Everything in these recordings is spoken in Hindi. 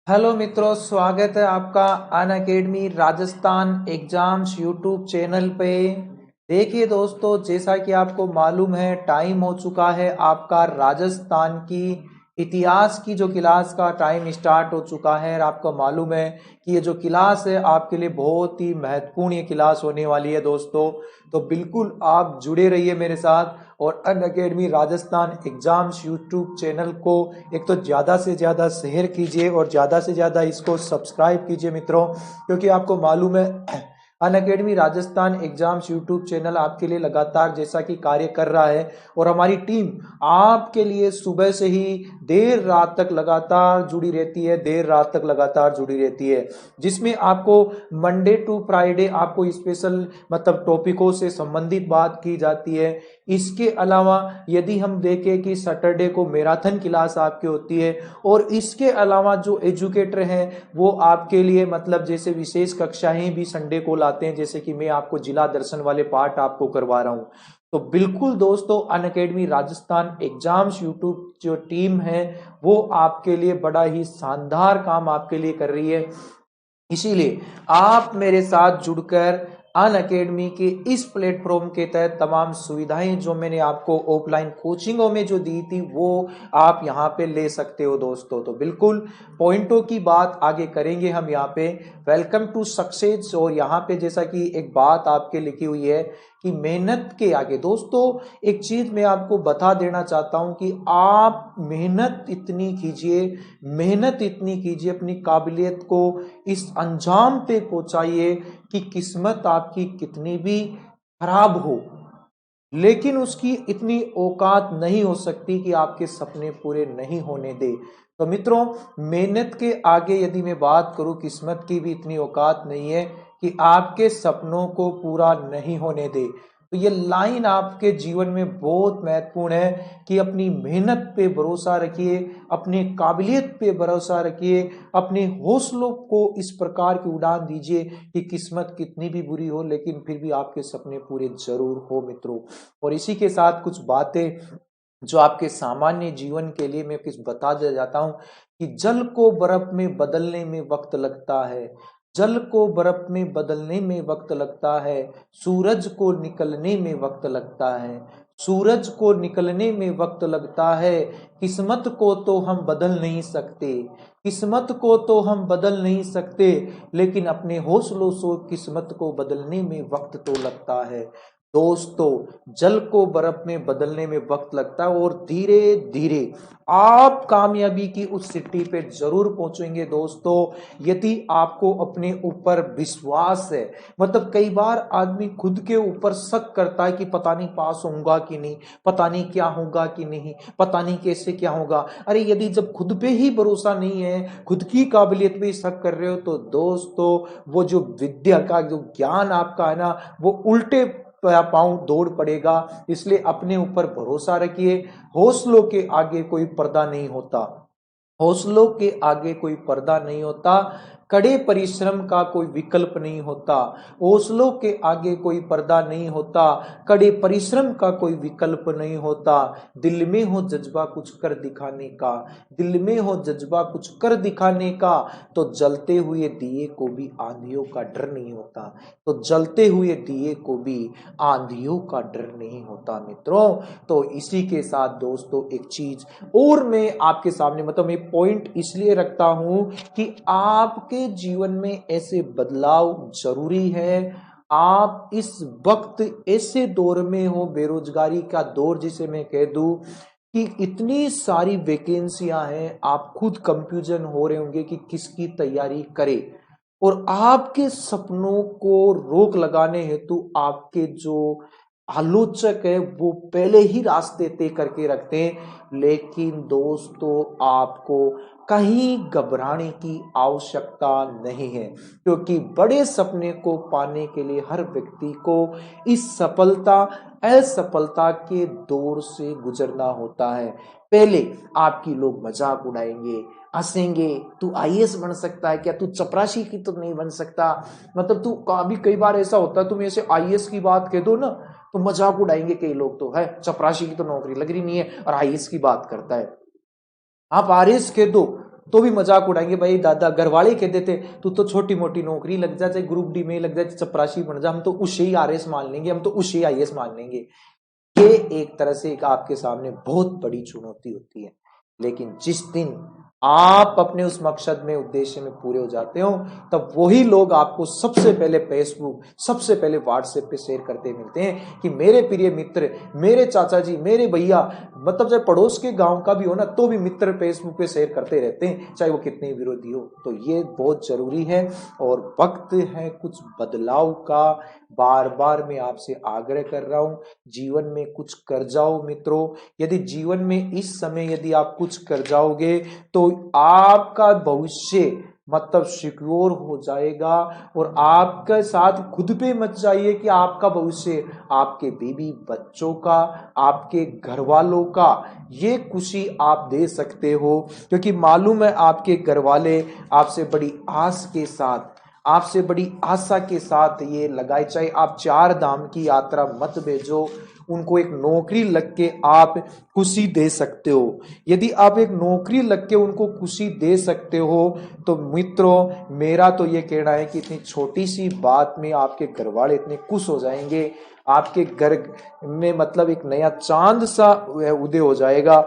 हेलो मित्रों, स्वागत है आपका Unacademy Rajasthan exams YouTube channel पे। देखिए दोस्तों, जैसा कि आपको मालूम है टाइम हो चुका है आपका राजस्थान की इतिहास की जो क्लास का टाइम स्टार्ट हो चुका है। और आपको मालूम है कि ये जो क्लास है आपके लिए बहुत ही महत्वपूर्ण ये क्लास होने वाली है दोस्तों। तो बिल्कुल आप जुड़े रहिए मेरे साथ और Unacademy Rajasthan exams YouTube channel को एक तो ज़्यादा से ज़्यादा शेयर कीजिए और ज़्यादा से ज़्यादा इसको सब्सक्राइब कीजिए मित्रों, क्योंकि आपको मालूम है Unacademy Rajasthan exams YouTube channel आपके लिए लगातार जैसा कि कार्य कर रहा है और हमारी टीम आपके लिए सुबह से ही देर रात तक लगातार जुड़ी रहती है, देर रात तक लगातार जुड़ी रहती है, जिसमें आपको मंडे टू फ्राइडे आपको स्पेशल मतलब टॉपिकों से संबंधित बात की जाती है। इसके अलावा यदि हम देखें कि सैटरडे को मैराथन क्लास आपकी होती है और इसके अलावा जो एजुकेटर हैं वो आपके लिए मतलब जैसे विशेष कक्षाएं भी संडे को लाते हैं, जैसे कि मैं आपको जिला दर्शन वाले पाठ आपको करवा रहा हूं। तो बिल्कुल दोस्तों, अनअकैडमी राजस्थान एग्जाम्स यूट्यूब जो टीम है वो आपके लिए बड़ा ही शानदार काम आपके लिए कर रही है। इसीलिए आप मेरे साथ जुड़कर अनअकैडमी के इस प्लेटफॉर्म के तहत तमाम सुविधाएं जो मैंने आपको ऑफलाइन कोचिंगों में जो दी थी वो आप यहाँ पे ले सकते हो दोस्तों। तो बिल्कुल पॉइंटों की बात आगे करेंगे हम यहाँ पे। Welcome to success. और यहाँ पे जैसा कि एक बात आपके लिखी हुई है कि मेहनत के आगे दोस्तों एक चीज मैं आपको बता देना चाहता हूं कि आप मेहनत इतनी कीजिए, मेहनत इतनी कीजिए, अपनी काबिलियत को इस अंजाम पे पहुंचाइए कि किस्मत आपकी कितनी भी खराब हो लेकिन उसकी इतनी औकात नहीं हो सकती कि आपके सपने पूरे नहीं होने दे। तो मित्रों, मेहनत के आगे यदि मैं बात करूं, किस्मत की भी इतनी औकात नहीं है कि आपके सपनों को पूरा नहीं होने दे। तो ये लाइन आपके जीवन में बहुत महत्वपूर्ण है कि अपनी मेहनत पे भरोसा रखिए, अपने काबिलियत पे भरोसा रखिए, अपने हौसलों को इस प्रकार की उड़ान दीजिए कि किस्मत कितनी भी बुरी हो लेकिन फिर भी आपके सपने पूरे जरूर हो मित्रों। और इसी के साथ कुछ बातें जो आपके सामान्य जीवन के लिए मैं कुछ बता जाता हूं कि जल को बर्फ में बदलने में वक्त लगता है, जल को बर्फ में बदलने में वक्त लगता है, सूरज को निकलने में वक्त लगता है, सूरज को निकलने में वक्त लगता है, किस्मत को तो हम बदल नहीं सकते, किस्मत को तो हम बदल नहीं सकते, लेकिन अपने हौसलों से किस्मत को बदलने में वक्त तो लगता है। दोस्तों, जल को बर्फ में बदलने में वक्त लगता है और धीरे धीरे आप कामयाबी की उस सिटी पे जरूर पहुंचेंगे दोस्तों, यदि आपको अपने ऊपर विश्वास है। मतलब कई बार आदमी खुद के ऊपर शक करता है कि पता नहीं पास होऊंगा कि नहीं, पता नहीं क्या होगा कि नहीं, पता नहीं कैसे क्या होगा। अरे यदि जब खुद पे ही भरोसा नहीं है, खुद की काबिलियत पे शक कर रहे हो, तो दोस्तों वो जो विद्या का जो ज्ञान आपका है ना वो उल्टे पांव दौड़ पड़ेगा। इसलिए अपने ऊपर भरोसा रखिए। हौसलों के आगे कोई पर्दा नहीं होता, हौसलों के आगे कोई पर्दा नहीं होता, कड़े परिश्रम का कोई विकल्प नहीं होता, हौसलों के आगे कोई पर्दा नहीं होता, कड़े परिश्रम का कोई विकल्प नहीं होता। दिल में हो जज्बा कुछ कर दिखाने का, दिल में हो जज्बा कुछ कर दिखाने का, तो जलते हुए दिए को भी आंधियों का डर नहीं होता, तो जलते हुए दिए को भी आंधियों का डर नहीं होता मित्रों। तो इसी के साथ दोस्तों एक चीज और मैं आपके सामने मतलब मैं पॉइंट इसलिए रखता हूं कि आपके जीवन में ऐसे बदलाव जरूरी है। आप इस वक्त ऐसे दौर में हो, बेरोजगारी का दौर जिसे मैं कह दूं कि इतनी सारी वैकेंसियां हैं, आप खुद कंफ्यूजन हो रहे होंगे कि किसकी तैयारी करें। और आपके सपनों को रोक लगाने हेतु आपके जो आलोचक है वो पहले ही रास्ते तय करके रखते हैं। लेकिन दोस्तों, आपको कहीं घबराने की आवश्यकता नहीं है, क्योंकि बड़े सपने को पाने के लिए हर व्यक्ति को इस सफलता असफलता के दौर से गुजरना होता है। पहले आपकी लोग मजाक उड़ाएंगे, हंसेंगे, तू आईएएस बन सकता है क्या, तू चपरासी की तो नहीं बन सकता, मतलब तू अभी कई बार ऐसा होता है तुम ऐसे आईएएस की बात कह दो ना तो मजाक उड़ाएंगे कई लोग, तो है चपरासी की तो नौकरी लग रही नहीं है और आईएएस की बात करता है। आप आरएस कह दो तो भी मजाक उड़ाएंगे, भाई दादा घर वाले कह देते तू तो छोटी मोटी नौकरी लग जा, चाहे ग्रुप डी में लग जाए, चपरासी बन जा, हम तो उसे ही आरएस मान लेंगे, हम तो उसे ही आईएएस मान लेंगे। ये एक तरह से एक आपके सामने बहुत बड़ी चुनौती होती है। लेकिन जिस दिन आप अपने उस मकसद में उद्देश्य में पूरे हो जाते हो, तब वही लोग आपको सबसे पहले फेसबुक, सबसे पहले व्हाट्सएप पे शेयर करते मिलते हैं कि मेरे प्रिय मित्र, मेरे चाचा जी, मेरे भैया, मतलब चाहे पड़ोस के गांव का भी हो ना, तो भी मित्र फेसबुक पे शेयर करते रहते हैं, चाहे वो कितने विरोधी हो। तो ये बहुत जरूरी है और वक्त है कुछ बदलाव का। बार बार मैं आपसे आग्रह कर रहा हूं, जीवन में कुछ कर जाओ मित्रों। यदि जीवन में इस समय यदि आप कुछ कर जाओगे तो आपका भविष्य मतलब सिक्योर हो जाएगा। और आपके साथ खुद पे मत जाइए कि आपका भविष्य आपके बीवी बच्चों का, आपके घर वालों का ये खुशी आप दे सकते हो, क्योंकि मालूम है आपके घर वाले आपसे बड़ी आस के साथ, आपसे बड़ी आशा के साथ ये लगाए, चाहे आप 4 धाम की यात्रा मत भेजो, उनको एक नौकरी लग के आप खुशी दे सकते हो। यदि आप एक नौकरी लग के उनको खुशी दे सकते हो तो मित्रों मेरा तो ये कहना है कि इतनी छोटी सी बात में आपके घर वाले इतने खुश हो जाएंगे, आपके घर में मतलब एक नया चांद सा उदय हो जाएगा।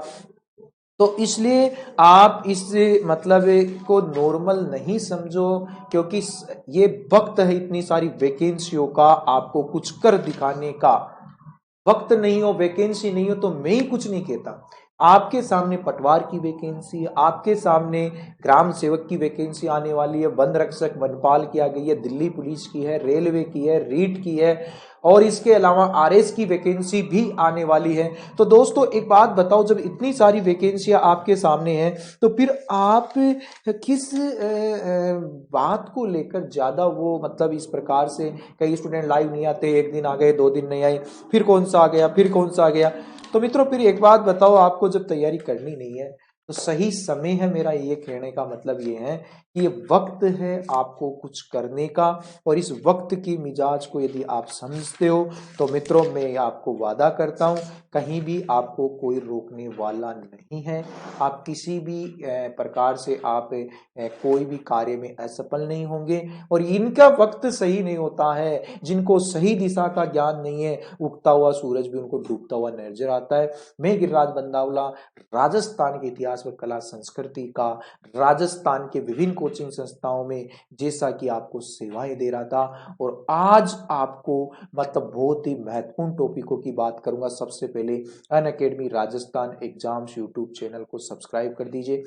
तो इसलिए आप इस मतलब को नॉर्मल नहीं समझो, क्योंकि ये वक्त है इतनी सारी वैकेंसियों का, आपको कुछ कर दिखाने का। वक्त नहीं हो, वैकेंसी नहीं हो तो मैं ही कुछ नहीं कहता। आपके सामने पटवार की वैकेंसी है, आपके सामने ग्राम सेवक की वैकेंसी आने वाली है, वन रक्षक वनपाल की आ गई है, दिल्ली पुलिस की है, रेलवे की है, रीट की है, और इसके अलावा आरएस की वैकेंसी भी आने वाली है। तो दोस्तों एक बात बताओ, जब इतनी सारी वैकेंसियां आपके सामने हैं तो फिर आप किस बात को लेकर ज्यादा वो मतलब इस प्रकार से, कई स्टूडेंट लाइव नहीं आते, एक दिन आ गए, 2 दिन नहीं आए, फिर कौन सा आ गया, फिर कौन सा आ गया। तो मित्रों फिर एक बात बताओ, आपको जब तैयारी करनी नहीं है तो सही समय है, मेरा ये कहने का मतलब ये है कि ये वक्त है आपको कुछ करने का। और इस वक्त की मिजाज को यदि आप समझते हो तो मित्रों मैं आपको वादा करता हूं, कहीं भी आपको कोई रोकने वाला नहीं है। आप किसी भी प्रकार से आप कोई भी कार्य में असफल नहीं होंगे। और इनका वक्त सही नहीं होता है, जिनको सही दिशा का ज्ञान नहीं है, उगता हुआ सूरज भी उनको डूबता हुआ नजर आता है। मैं गिरिराज बंदावला राजस्थान के इतिहास व कला संस्कृति का, राजस्थान के विभिन्न कोचिंग संस्थाओं में जैसा कि आपको सेवाएं दे रहा था, और आज आपको मतलब बहुत ही महत्वपूर्ण टॉपिकों की बात करूंगा। सबसे पहले Unacademy Rajasthan exams YouTube channel को सब्सक्राइब कर दीजिए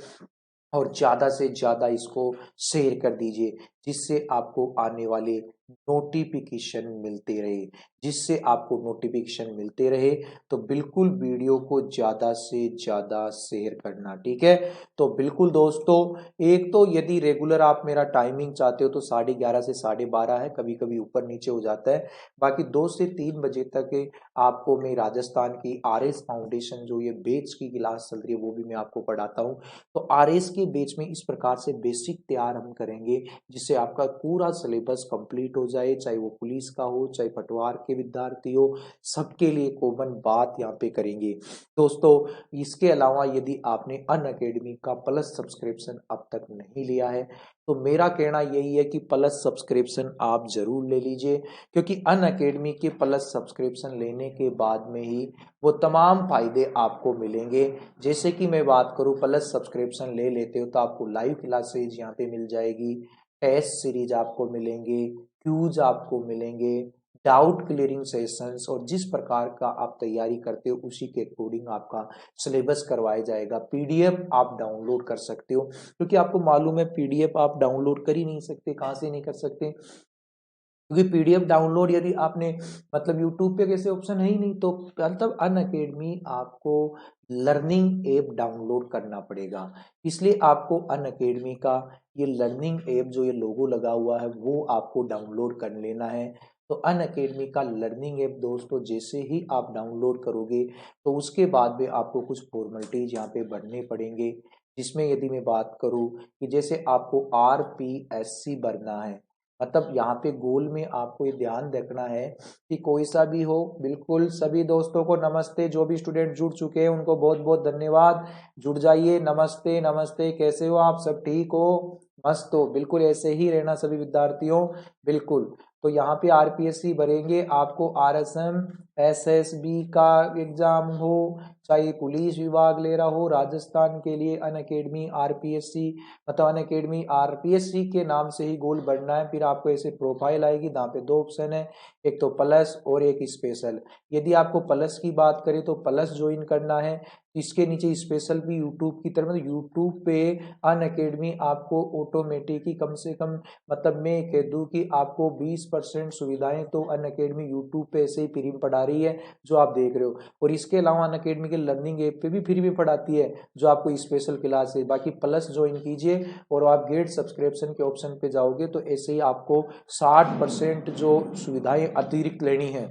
और ज्यादा से ज्यादा इसको शेयर कर दीजिए, जिससे आपको आने वाले नोटिफिकेशन मिलते रहे, जिससे आपको नोटिफिकेशन मिलते रहे। तो बिल्कुल वीडियो को ज्यादा से ज्यादा शेयर करना, ठीक है। तो बिल्कुल दोस्तों, एक तो यदि रेगुलर आप मेरा टाइमिंग चाहते हो तो 11:30 से 12:30 है, कभी कभी ऊपर नीचे हो जाता है। बाकी 2 से 3 बजे तक आपको मैं राजस्थान की आरएस फाउंडेशन जो ये बेच की क्लास चल रही है वो भी मैं आपको पढ़ाता हूँ। तो आरएस के बेच में इस प्रकार से बेसिक तैयार हम करेंगे जिससे आपका पूरा सिलेबस कंप्लीट हो जाए, चाहे वो पुलिस का हो, चाहे पटवार के विद्यार्थी हो, सबके लिए कॉमन बात यहाँ पे करेंगे दोस्तों। इसके अलावा यदि आपने अनअकैडमी का प्लस सब्सक्रिप्शन अब तक नहीं लिया है तो मेरा कहना यही है कि प्लस सब्सक्रिप्शन आप जरूर ले लीजिए, क्योंकि अनअकैडमी के प्लस सब्सक्रिप्शन लेने के बाद में ही वो तमाम फायदे आपको मिलेंगे। जैसे कि मैं बात करूं, प्लस सब्सक्रिप्शन ले लेते हो तो आपको लाइव क्लासेज यहाँ पे मिल जाएगी, टेस्ट सीरीज आपको मिलेंगे, क्यूज आपको मिलेंगे, डाउट क्लियरिंग सेशंस, और जिस प्रकार का आप तैयारी करते हो उसी के अकॉर्डिंग आपका सिलेबस करवाया जाएगा। पीडीएफ आप डाउनलोड कर सकते हो, क्योंकि आपको मालूम है पीडीएफ आप डाउनलोड कर ही नहीं सकते। कहाँ से नहीं कर सकते? क्योंकि पीडीएफ डाउनलोड यदि आपने मतलब यूट्यूब पे कैसे ऑप्शन है ही नहीं, तो मतलब अनअकैडमी आपको लर्निंग ऐप डाउनलोड करना पड़ेगा। इसलिए आपको अनअकैडमी का ये लर्निंग ऐप जो ये लोगो लगा हुआ है वो आपको डाउनलोड कर लेना है। तो अनअकैडमी का लर्निंग ऐप दोस्तों जैसे ही आप डाउनलोड करोगे तो उसके बाद में आपको कुछ फॉर्मेलिटीज यहाँ पे भरने पड़ेंगे, जिसमें यदि मैं बात करूँ कि जैसे आपको आरपीएससी भरना है, मतलब यहाँ पे गोल में आपको ये ध्यान रखना है कि कोई सा भी हो, बिल्कुल सभी दोस्तों को नमस्ते, जो भी स्टूडेंट जुड़ चुके हैं उनको बहुत बहुत धन्यवाद। जुड़ जाइए, नमस्ते नमस्ते, कैसे हो आप, सब ठीक हो, मस्त हो, बिल्कुल ऐसे ही रहना सभी विद्यार्थियों, बिल्कुल। तो यहाँ पे आरपीएससी भरेंगे, आपको आरएसएम एसएसबी का एग्जाम हो, चाहे पुलिस विभाग ले रहा हो, राजस्थान के लिए अनअकैडमी आरपीएससी, मतलब अनअकैडमी आरपीएससी के नाम से ही गोल बढ़ना है। फिर आपको ऐसे प्रोफाइल आएगी, जहाँ पे दो ऑप्शन है, एक तो प्लस और एक स्पेशल। यदि आपको प्लस की बात करें तो प्लस ज्वाइन करना है, इसके नीचे स्पेशल भी यूट्यूब की तरह, मतलब यूट्यूब पे अनअकैडमी आपको ऑटोमेटिक ही कम से कम, मतलब मैं कह दूं कि आपको 20% सुविधाएं तो अनअकैडमी यूट्यूब पे ऐसे ही फ्री में पढ़ा रही है जो आप देख रहे हो। और इसके अलावा अनअकैडमी के लर्निंग ऐप पे भी फ्री में पढ़ाती है जो आपको स्पेशल क्लास है। बाकी प्लस ज्वाइन कीजिए और आप गेट सब्सक्रिप्शन के ऑप्शन पे जाओगे तो ऐसे ही आपको 60% जो सुविधाएं अतिरिक्त लेनी है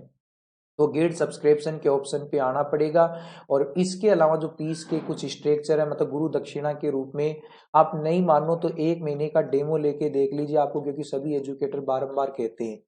तो गेट सब्सक्रिप्शन के ऑप्शन पे आना पड़ेगा। और इसके अलावा जो फीस के कुछ स्ट्रक्चर है, मतलब गुरु दक्षिणा के रूप में, आप नहीं मानो तो 1 महीने का डेमो लेके देख लीजिए आपको, क्योंकि सभी एजुकेटर बारंबार कहते हैं।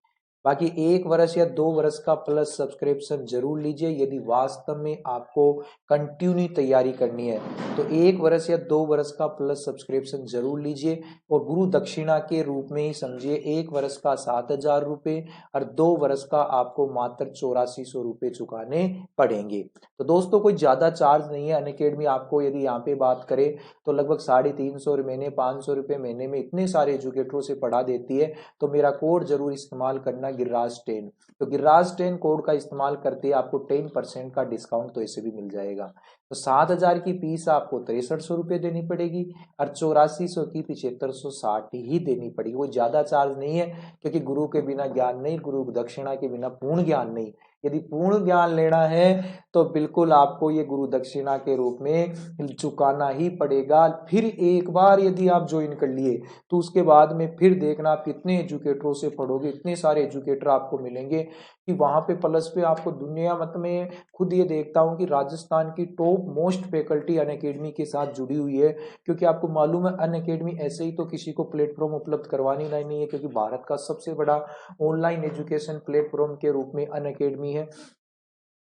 बाकी 1 वर्ष या 2 वर्ष का प्लस सब्सक्रिप्शन जरूर लीजिए यदि वास्तव में आपको कंटिन्यू तैयारी करनी है, तो 1 वर्ष या 2 वर्ष का प्लस सब्सक्रिप्शन जरूर लीजिए। और गुरु दक्षिणा के रूप में ही समझिए, 1 वर्ष का 7,000 रुपये और 2 वर्ष का आपको मात्र 8400 रुपये चुकाने पड़ेंगे। तो दोस्तों कोई ज्यादा चार्ज नहीं है। अनअकैडमी आपको यदि यहाँ पे बात करें तो लगभग 350 महीने, 500 रुपये महीने में इतने सारे एजुकेटरों से पढ़ा देती है। तो मेरा कोड जरूर इस्तेमाल करना, गिर्राज10। तो गिर्राज10 कोड का इस्तेमाल करते ही आपको 10% का डिस्काउंट तो ऐसे भी मिल जाएगा। तो 7,000 की फीस आपको 6300 रुपये देनी पड़ेगी और 8400 की 7560 ही देनी पड़ेगी। वो ज्यादा चार्ज नहीं है, क्योंकि गुरु के बिना ज्ञान नहीं, गुरु दक्षिणा के बिना पूर्ण ज्ञान नहीं। यदि पूर्ण ज्ञान लेना है तो बिल्कुल आपको ये गुरु दक्षिणा के रूप में चुकाना ही पड़ेगा। फिर एक बार यदि आप ज्वाइन कर लिए तो उसके बाद में फिर देखना आप कितने एजुकेटरों से पढ़ोगे, इतने सारे एजुकेटर आपको मिलेंगे कि वहां पे प्लस पे आपको दुनिया, मतलब मैं खुद ये देखता हूँ कि राजस्थान की टॉप मोस्ट फैकल्टी अनअकैडमी के साथ जुड़ी हुई है। क्योंकि आपको मालूम है अनअकैडमी ऐसे ही तो किसी को प्लेटफॉर्म उपलब्ध करवानी नहीं है, क्योंकि भारत का सबसे बड़ा ऑनलाइन एजुकेशन प्लेटफॉर्म के रूप में अनअकैडमी है।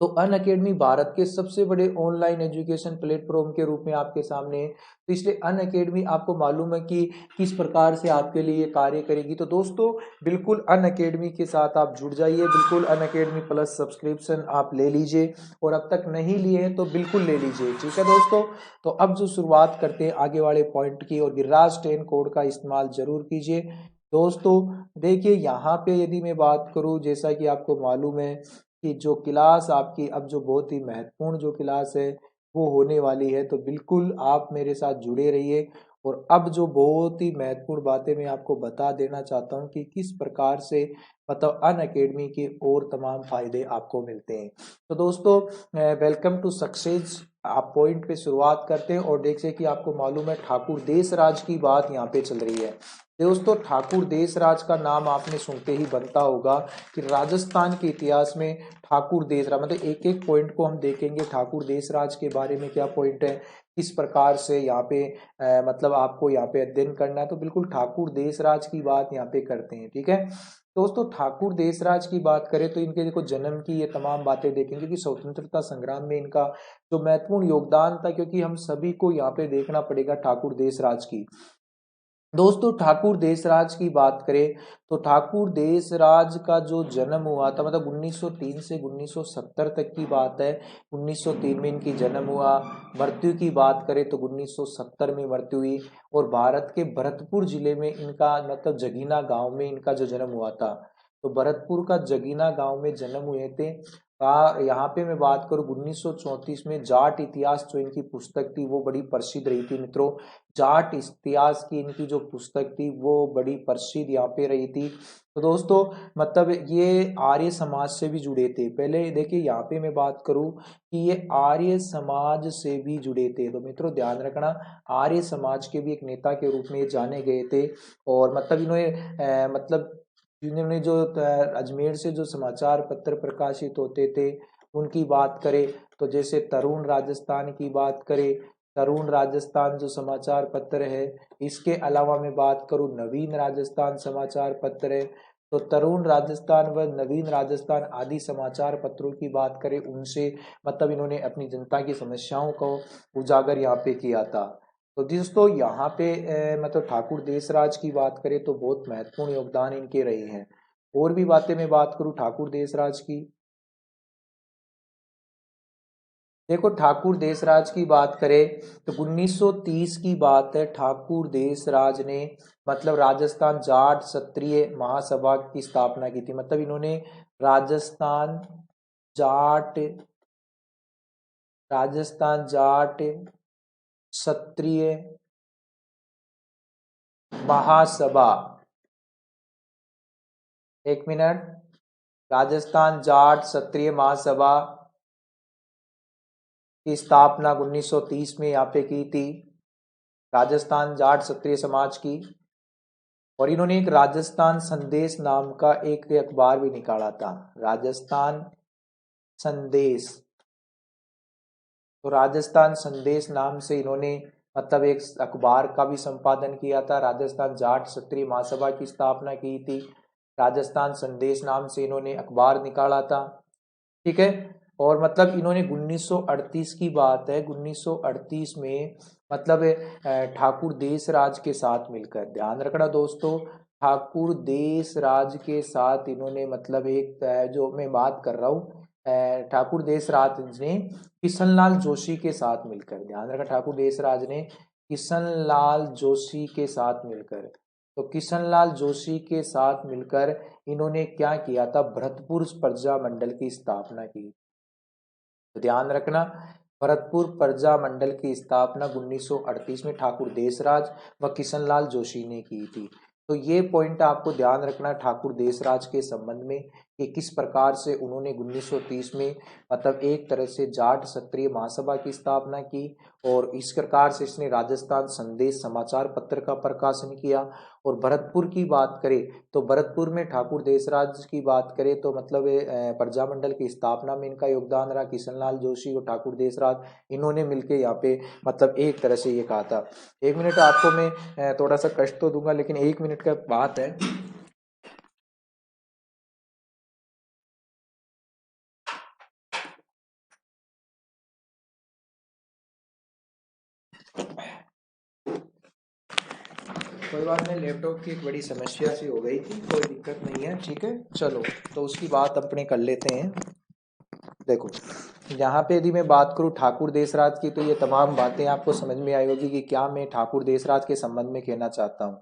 तो अनअकैडमी भारत के सबसे बड़े ऑनलाइन एजुकेशन प्लेटफॉर्म के रूप में आपके सामने है। तो इसलिए अनअकैडमी आपको मालूम है कि किस प्रकार से आपके लिए कार्य करेगी। तो दोस्तों बिल्कुल अनअकैडमी के साथ आप जुड़ जाइए, बिल्कुल अनअकैडमी प्लस सब्सक्रिप्शन आप ले लीजिए, और अब तक नहीं लिए हैं तो बिल्कुल ले लीजिए, ठीक है दोस्तों। तो अब जो शुरुआत करते हैं आगे वाले पॉइंट की, और गिर्राज10 कोड का इस्तेमाल जरूर कीजिए दोस्तों। देखिए यहाँ पे यदि मैं बात करूँ, जैसा कि आपको मालूम है कि जो क्लास आपकी अब जो बहुत ही महत्वपूर्ण जो क्लास है वो होने वाली है, तो बिल्कुल आप मेरे साथ जुड़े रहिए। और अब जो बहुत ही महत्वपूर्ण बातें मैं आपको बता देना चाहता हूँ कि किस प्रकार से, मतलब अनअकैडमी के और तमाम फायदे आपको मिलते हैं। तो दोस्तों वेलकम टू सक्सेस, आप पॉइंट पे शुरुआत करते हैं और देखिए कि आपको मालूम है ठाकुर देशराज की बात यहाँ पे चल रही है। दोस्तों ठाकुर देशराज का नाम आपने सुनते ही बनता होगा कि राजस्थान के इतिहास में ठाकुर देशराज, मतलब एक एक पॉइंट को हम देखेंगे ठाकुर देशराज के बारे में क्या पॉइंट है, किस प्रकार से यहाँ पे मतलब आपको यहाँ पे अध्ययन करना है। तो बिल्कुल ठाकुर देशराज की बात यहाँ पे करते हैं, ठीक है दोस्तों। ठाकुर देशराज की बात करें तो इनके देखो जन्म की ये तमाम बातें देखेंगे कि स्वतंत्रता संग्राम में इनका जो महत्वपूर्ण योगदान था, क्योंकि हम सभी को यहाँ पे देखना पड़ेगा ठाकुर देशराज की। दोस्तों ठाकुर देशराज की बात करें तो ठाकुर देशराज का जो जन्म हुआ था, मतलब 1903 से 1970 तक की बात है। 1903 में इनकी जन्म हुआ। मृत्यु की बात करें तो 1970 में मृत्यु हुई। और भारत के भरतपुर जिले में इनका, मतलब जगीना गांव में इनका जो जन्म हुआ था। तो भरतपुर का जगीना गांव में जन्म हुए थे। यहाँ पे मैं बात करूँ 1934 में जाट इतिहास जो इनकी पुस्तक थी वो बड़ी प्रसिद्ध रही थी मित्रों। जाट इतिहास की इनकी जो पुस्तक थी वो बड़ी प्रसिद्ध यहाँ पे रही थी। तो दोस्तों मतलब ये आर्य समाज से भी जुड़े थे। पहले देखिए यहाँ पे मैं बात करूँ कि ये आर्य समाज से भी जुड़े थे, तो मित्रों ध्यान रखना आर्य समाज के भी एक नेता के रूप में जाने गए थे। और मतलब इन्होंने मतलब इन्होंने जो अजमेर से जो समाचार पत्र प्रकाशित होते थे उनकी बात करें, तो जैसे तरुण राजस्थान की बात करें, तरुण राजस्थान जो समाचार पत्र है। इसके अलावा मैं बात करूं नवीन राजस्थान समाचार पत्र है, तो तरुण राजस्थान व नवीन राजस्थान आदि समाचार पत्रों की बात करें, उनसे मतलब इन्होंने अपनी जनता की समस्याओं को उजागर यहाँ पे किया था। तो दोस्तों यहाँ पे मतलब ठाकुर देशराज की बात करें तो बहुत महत्वपूर्ण योगदान इनके रहे हैं। और भी बातें मैं बात करूं ठाकुर देशराज की, देखो ठाकुर देशराज की बात करें तो 1930 की बात है, ठाकुर देशराज ने मतलब राजस्थान जाट क्षत्रिय महासभा की स्थापना की थी। मतलब इन्होंने राजस्थान जाट राजस्थान जाट क्षत्रिय महासभा, एक मिनट, राजस्थान जाट क्षत्रिय महासभा की स्थापना 1930 में यहाँ पे की थी, राजस्थान जाट क्षत्रिय समाज की। और इन्होंने एक राजस्थान संदेश नाम का एक अखबार भी निकाला था, राजस्थान संदेश। तो राजस्थान संदेश नाम से इन्होंने मतलब एक अखबार का भी संपादन किया था, राजस्थान जाट क्षत्रिय महासभा की स्थापना की थी, राजस्थान संदेश नाम से इन्होंने अखबार निकाला था, ठीक है। और मतलब इन्होंने 1938 की बात है, 1938 में मतलब ठाकुर देशराज के साथ मिलकर, ध्यान रखना दोस्तों, ठाकुर देशराज के साथ इन्होंने मतलब एक जो मैं बात कर रहा हूँ ठाकुर देशराज ने किशनलाल जोशी के साथ मिलकर, ध्यान रखा, ठाकुर देशराज ने किशनलाल जोशी के साथ मिलकर, तो किशनलाल जोशी के साथ मिलकर इन्होंने क्या किया था, भरतपुर प्रजा मंडल की स्थापना की। तो ध्यान रखना, भरतपुर प्रजा मंडल की स्थापना 1938 में ठाकुर देशराज व किशनलाल जोशी ने की थी। तो ये पॉइंट आपको ध्यान रखना ठाकुर देशराज के संबंध में कि किस प्रकार से उन्होंने 1930 में मतलब एक तरह से जाट क्षत्रिय महासभा की स्थापना की, और इस प्रकार से इसने राजस्थान संदेश समाचार पत्र का प्रकाशन किया। और भरतपुर की बात करें तो भरतपुर में ठाकुर देशराज की बात करें तो मतलब प्रजामंडल की स्थापना में इनका योगदान रहा, किशनलाल जोशी और ठाकुर देशराज इन्होंने मिलकर यहाँ पे मतलब एक तरह से ये कहा था। एक मिनट आपको मैं थोड़ा सा कष्ट तो दूंगा, लेकिन एक मिनट का बात है। कोई बात नहीं, लैपटॉप की एक बड़ी समस्या सी हो गई थी, कोई दिक्कत नहीं है, ठीक है। चलो तो उसकी बात अपने कर लेते हैं। देखो यहाँ पे यदि मैं बात करूँ ठाकुर देशराज की, तो ये तमाम बातें आपको समझ में आई होगी कि क्या मैं ठाकुर देशराज के संबंध में कहना चाहता हूँ।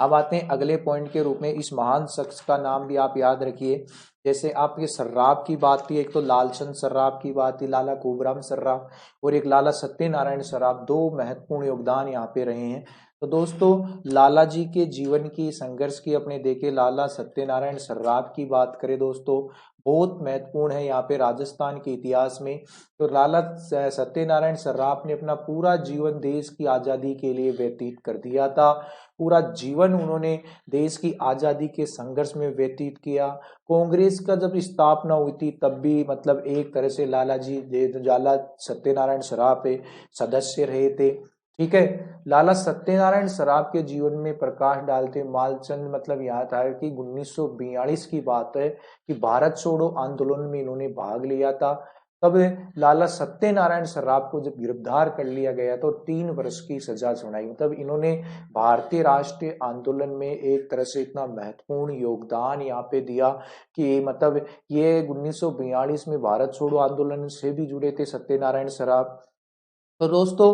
अब आते हैं अगले पॉइंट के रूप में, इस महान शख्स का नाम भी आप याद रखिए। जैसे आपके सर्राफ की बात थी, एक तो लालचंद सर्राफ की बात थी, लाला खूबराम सर्राफ, और एक लाला सत्यनारायण सर्राफ, दो महत्वपूर्ण योगदान यहाँ पे रहे हैं। तो दोस्तों लाला जी के जीवन की संघर्ष की अपने देखे, लाला सत्यनारायण सर्राफ की बात करें दोस्तों, बहुत महत्वपूर्ण है यहाँ पे राजस्थान के इतिहास में। तो लाला सत्यनारायण सर्राफ ने अपना पूरा जीवन देश की आजादी के लिए व्यतीत कर दिया था, पूरा जीवन उन्होंने देश की आजादी के संघर्ष में व्यतीत किया। कांग्रेस का जब स्थापना हुई थी तब भी मतलब एक तरह से लाला सत्यनारायण सराफ सदस्य रहे थे, ठीक है। लाला सत्यनारायण सराफ के जीवन में प्रकाश डालते मालचंद मतलब यहाँ था कि 1942 की बात है कि भारत छोड़ो आंदोलन में इन्होंने भाग लिया था। तब लाला सत्यनारायण सराफ को जब गिरफ्तार कर लिया गया तो 3 वर्ष की सजा सुनाई। मतलब इन्होंने भारतीय राष्ट्रीय आंदोलन में एक तरह से इतना महत्वपूर्ण योगदान यहाँ पे दिया कि मतलब ये 1942 में भारत छोड़ो आंदोलन से भी जुड़े थे सत्यनारायण सराफ। तो दोस्तों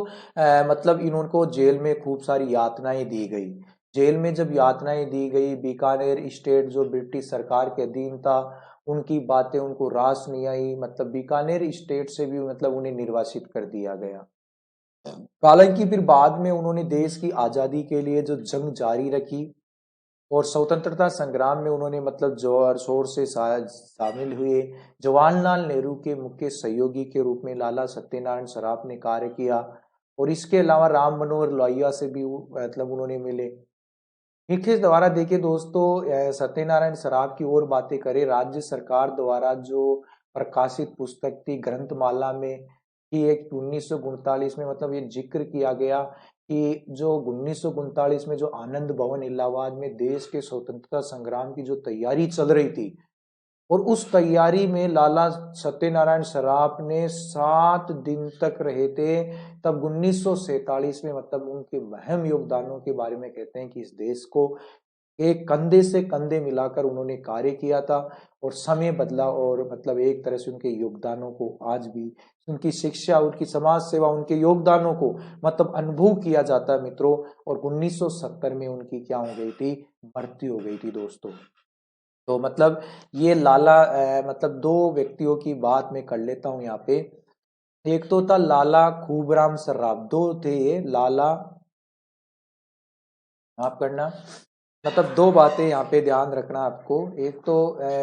मतलब इनको जेल में खूब सारी यातनाएं दी गई। जेल में जब यातनाएं दी गई, बीकानेर स्टेट जो ब्रिटिश सरकार के अधीन था, उनकी बातें उनको रास नहीं आई, मतलब बीकानेर स्टेट से भी मतलब उन्हें निर्वासित कर दिया गया। हालांकि फिर बाद में उन्होंने देश की आजादी के लिए जो जंग जारी रखी और स्वतंत्रता संग्राम में उन्होंने मतलब जोर शोर से शामिल हुए। जवाहरलाल नेहरू के मुख्य सहयोगी के रूप में लाला सत्यनारायण सराफ ने कार्य किया, और इसके अलावा राम मनोहर लोहिया से भी मतलब उन्होंने मिले। इनके द्वारा देखिए दोस्तों सत्यनारायण सराफ की और बातें करें, राज्य सरकार द्वारा जो प्रकाशित पुस्तक थी ग्रंथमाला में कि एक 1939 में मतलब ये जिक्र किया गया कि जो 1939 में जो आनंद भवन इलाहाबाद में देश के स्वतंत्रता संग्राम की जो तैयारी चल रही थी, और उस तैयारी में लाला सत्यनारायण सराफ ने 7 दिन तक रहे थे। तब 1947 में मतलब उनके अहम योगदानों के बारे में कहते हैं कि इस देश को एक कंधे से कंधे मिलाकर उन्होंने कार्य किया था, और समय बदला, और मतलब एक तरह से उनके योगदानों को आज भी उनकी शिक्षा, उनकी समाज सेवा, उनके योगदानों को मतलब अनुभव किया जाता है मित्रों। और 1970 में उनकी क्या हो गई थी, मृत्यु हो गई थी दोस्तों। तो मतलब ये लाला मतलब दो व्यक्तियों की बात मैं कर लेता हूं यहाँ पे। एक तो था लाला खूबराम सर्राफ, दो थे ये लाला, माफ करना, मतलब दो बातें यहाँ पे ध्यान रखना आपको। एक तो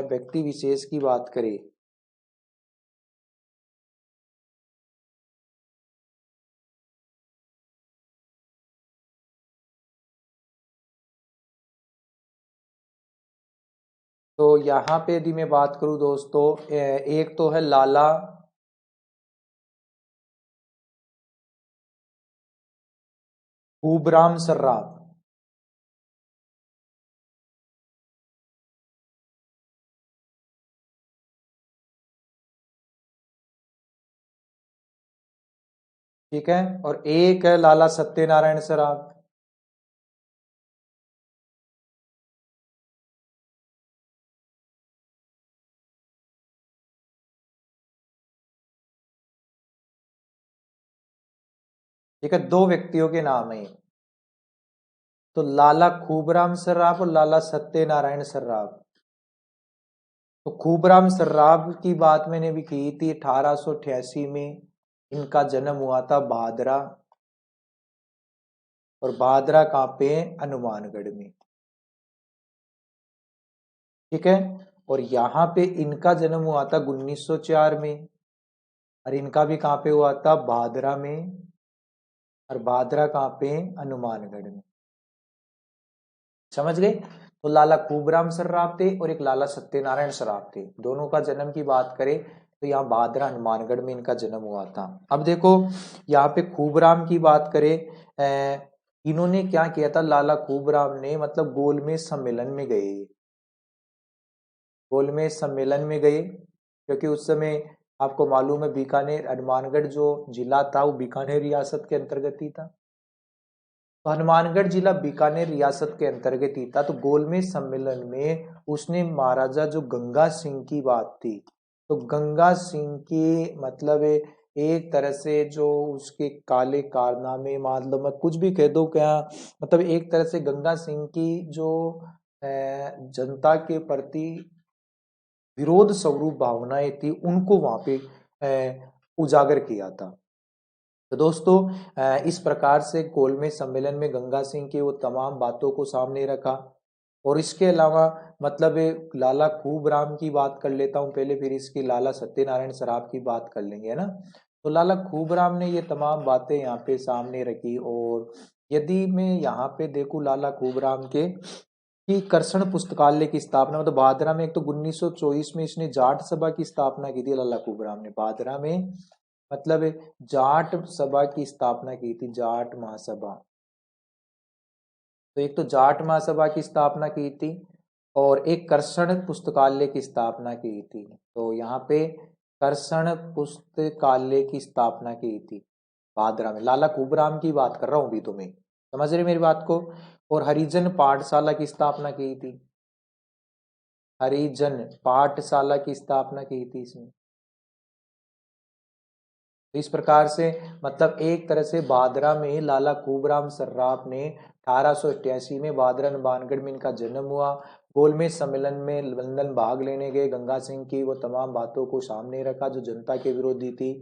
व्यक्ति विशेष की बात करें, तो यहाँ पे यदि मैं बात करूं दोस्तों, एक तो है लाला खूबराम सर्राफ, ठीक है, और एक है लाला सत्यनारायण सराफ। ठीक है, दो व्यक्तियों के नाम है, तो लाला खूबराम सर्राफ और लाला सत्यनारायण सर्राफ। तो खूबराम सर्राफ की बात मैंने भी की थी, 1888 में इनका जन्म हुआ था भादरा, और भादरा कहाँ पे है, हनुमानगढ़ में, ठीक है। और यहाँ पे इनका जन्म हुआ था 1904 में, और इनका भी कहाँ पे हुआ था, भादरा में, और भादरा कहाँ पे है, हनुमानगढ़ में। समझ गए। तो लाला खूबराम सर्राफ थे और एक लाला सत्यनारायण सराफ थे, दोनों का जन्म की बात करें तो यहाँ भादरा हनुमानगढ़ में इनका जन्म हुआ था। अब देखो यहाँ पे खूबराम की बात करें, इन्होंने क्या किया था, लाला खूबराम ने मतलब गोलमेज सम्मेलन में गए, गोलमेज सम्मेलन में गए, क्योंकि उस समय आपको मालूम है बीकानेर, हनुमानगढ़ जो जिला था वो बीकानेर रियासत के अंतर्गत ही था। तो हनुमानगढ़ जिला बीकानेर रियासत के अंतर्गत ही था। तो गोलमेज सम्मेलन में उसने महाराजा जो गंगा सिंह की बात थी, तो गंगा सिंह की मतलब एक तरह से जो उसके काले कारनामे, मतलब मैं कुछ भी कह दो क्या, मतलब एक तरह से गंगा सिंह की जो जनता के प्रति विरोध स्वरूप भावनाएं थी उनको वहां पे उजागर किया था। तो दोस्तों इस प्रकार से गोलमेज सम्मेलन में गंगा सिंह की वो तमाम बातों को सामने रखा। और इसके अलावा मतलब लाला खूबराम की बात कर लेता हूँ पहले, फिर इसकी लाला सत्यनारायण सराफ की बात कर लेंगे, है ना। तो लाला खूबराम ने ये तमाम बातें यहाँ पे सामने रखी। और यदि मैं यहाँ पे देखूँ लाला खूबराम के कि कर्षण पुस्तकालय की स्थापना, मतलब भादरा में, एक तो 1924 में इसने जाट सभा की स्थापना की थी लाला कुबराम ने, भादरा में मतलब जाट सभा की स्थापना की थी, जाट महासभा। तो एक तो जाट महासभा की स्थापना की थी, और एक कर्षण पुस्तकालय की स्थापना की थी। तो यहाँ पे कर्षण पुस्तकालय की स्थापना की थी भादरा में, लाला कुबराम की बात कर रहा हूं अभी तुम्हें, समझ रहे मेरी बात को। और हरिजन पाठशाला की स्थापना की थी, हरिजन पाठशाला की स्थापना की थी इसने। तो इस प्रकार से मतलब एक तरह से भादरा में लाला खूबराम सर्राफ ने 1888 में भादरा बानगढ़ में इनका जन्म हुआ। गोलमेज सम्मेलन में लंदन भाग लेने गए, गंगा सिंह की वो तमाम बातों को सामने रखा जो जनता के विरोधी थी।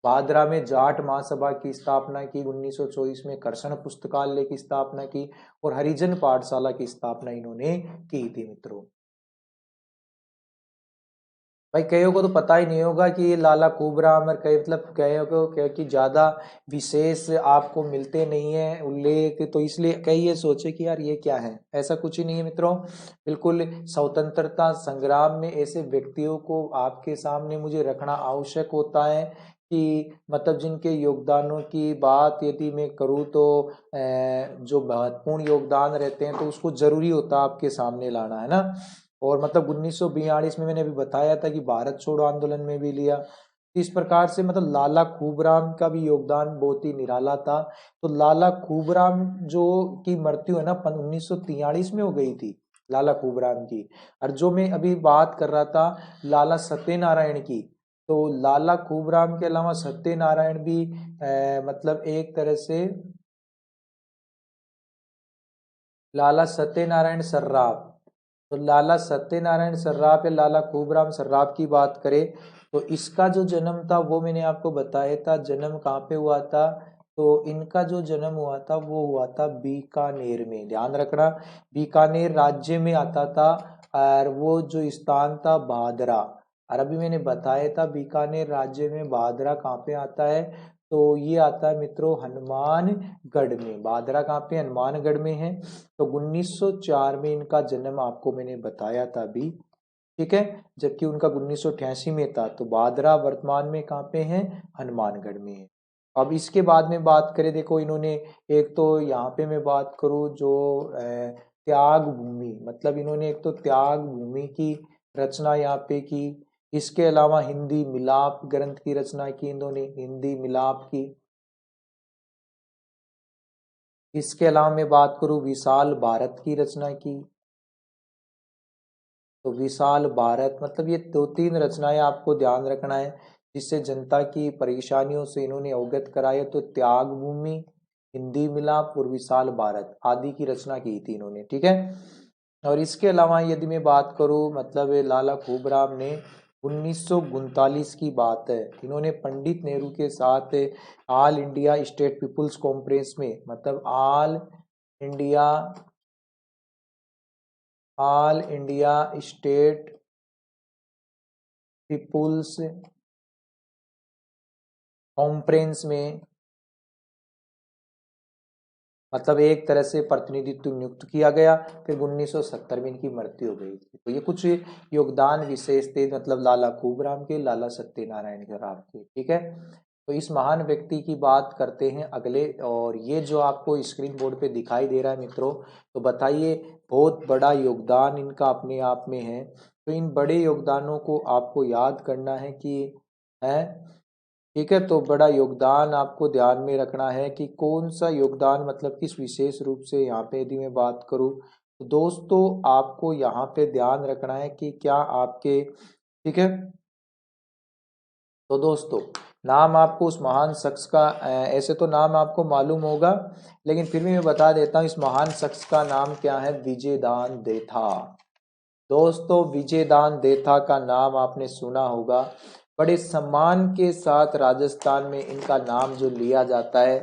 भादरा में जाट महासभा की स्थापना की, 1924 में कर्षण पुस्तकालय की स्थापना की, और हरिजन पाठशाला की स्थापना इन्होंने की थी मित्रों। भाई कईयों को तो पता ही नहीं होगा कि ये लाला खूबराम, और कई मतलब कईयों को क्योंकि ज्यादा विशेष आपको मिलते नहीं है उल्लेख, तो इसलिए कई ये सोचे कि यार ये क्या है, ऐसा कुछ ही नहीं है मित्रों। बिल्कुल स्वतंत्रता संग्राम में ऐसे व्यक्तियों को आपके सामने मुझे रखना आवश्यक होता है कि मतलब जिनके योगदानों की बात यदि मैं करूँ तो जो महत्वपूर्ण योगदान रहते हैं तो उसको जरूरी होता है आपके सामने लाना, है ना। और मतलब 1942 में मैंने अभी बताया था कि भारत छोड़ो आंदोलन में भी लिया। इस प्रकार से मतलब लाला खूबराम का भी योगदान बहुत ही निराला था। तो लाला खूबराम जो की मृत्यु है ना 1943 में हो गई थी, लाला खूबराम की। और जो मैं अभी बात कर रहा था लाला सत्यनारायण की, तो लाला खूबराम के अलावा सत्यनारायण भी मतलब एक तरह से लाला सत्यनारायण सर्राफ, तो लाला सत्यनारायण सर्राफ या लाला खूबराम सर्राफ की बात करें तो इसका जो जन्म था वो मैंने आपको बताया था। जन्म कहाँ पे हुआ था, तो इनका जो जन्म हुआ था वो हुआ था बीकानेर में, ध्यान रखना बीकानेर राज्य में आता था। और वो जो स्थान था भादरा, और अभी मैंने बताया था बीकानेर राज्य में भादरा कहाँ पे आता है, तो ये आता है मित्रों हनुमानगढ़ में। भादरा कहाँ पे, हनुमानगढ़ में है। तो 1904 में इनका जन्म आपको मैंने बताया था अभी, ठीक है। जबकि उनका 1988 में था। तो भादरा वर्तमान में कहाँ पे है, हनुमानगढ़ में है। अब इसके बाद में बात करें, देखो इन्होंने एक तो यहाँ पे मैं बात करूँ जो त्याग भूमि, मतलब इन्होंने एक तो त्याग भूमि की रचना यहाँ पे की। इसके अलावा हिंदी मिलाप ग्रंथ की रचना की इन्होंने, हिंदी मिलाप की। इसके अलावा मैं बात करूं विशाल भारत की रचना की, तो विशाल भारत मतलब ये दो तीन रचनाएं आपको ध्यान रखना है जिससे जनता की परेशानियों से इन्होंने अवगत कराया। तो त्याग भूमि, हिंदी मिलाप और विशाल भारत आदि की रचना की थी इन्होंने, ठीक है। और इसके अलावा यदि मैं बात करूं मतलब लाला खूबराम ने 1939 की बात है, इन्होंने पंडित नेहरू के साथ all India state people's conference में, मतलब India all India state people's conference में मतलब एक तरह से प्रतिनिधित्व नियुक्त किया गया। फिर 1970 में इनकी मृत्यु हो गई थी। तो ये कुछ योगदान विशेष थे मतलब लाला खूबराम के, लाला सत्यनारायण राव के, ठीक है। तो इस महान व्यक्ति की बात करते हैं अगले। और ये जो आपको स्क्रीन बोर्ड पे दिखाई दे रहा है मित्रों, तो बताइए बहुत बड़ा योगदान इनका अपने आप में है। तो इन बड़े योगदानों को आपको याद करना है कि है, ठीक है। तो बड़ा योगदान आपको ध्यान में रखना है कि कौन सा योगदान मतलब किस विशेष रूप से यहाँ पे यदि मैं बात करूँ तो दोस्तों आपको यहाँ पे ध्यान रखना है कि क्या आपके, ठीक है। तो दोस्तों नाम आपको उस महान शख्स का ऐसे तो नाम आपको मालूम होगा, लेकिन फिर भी मैं बता देता हूँ इस महान शख्स का नाम क्या है, विजयदान देथा। दोस्तों विजयदान देथा का नाम आपने सुना होगा। बड़े सम्मान के साथ राजस्थान में इनका नाम जो लिया जाता है,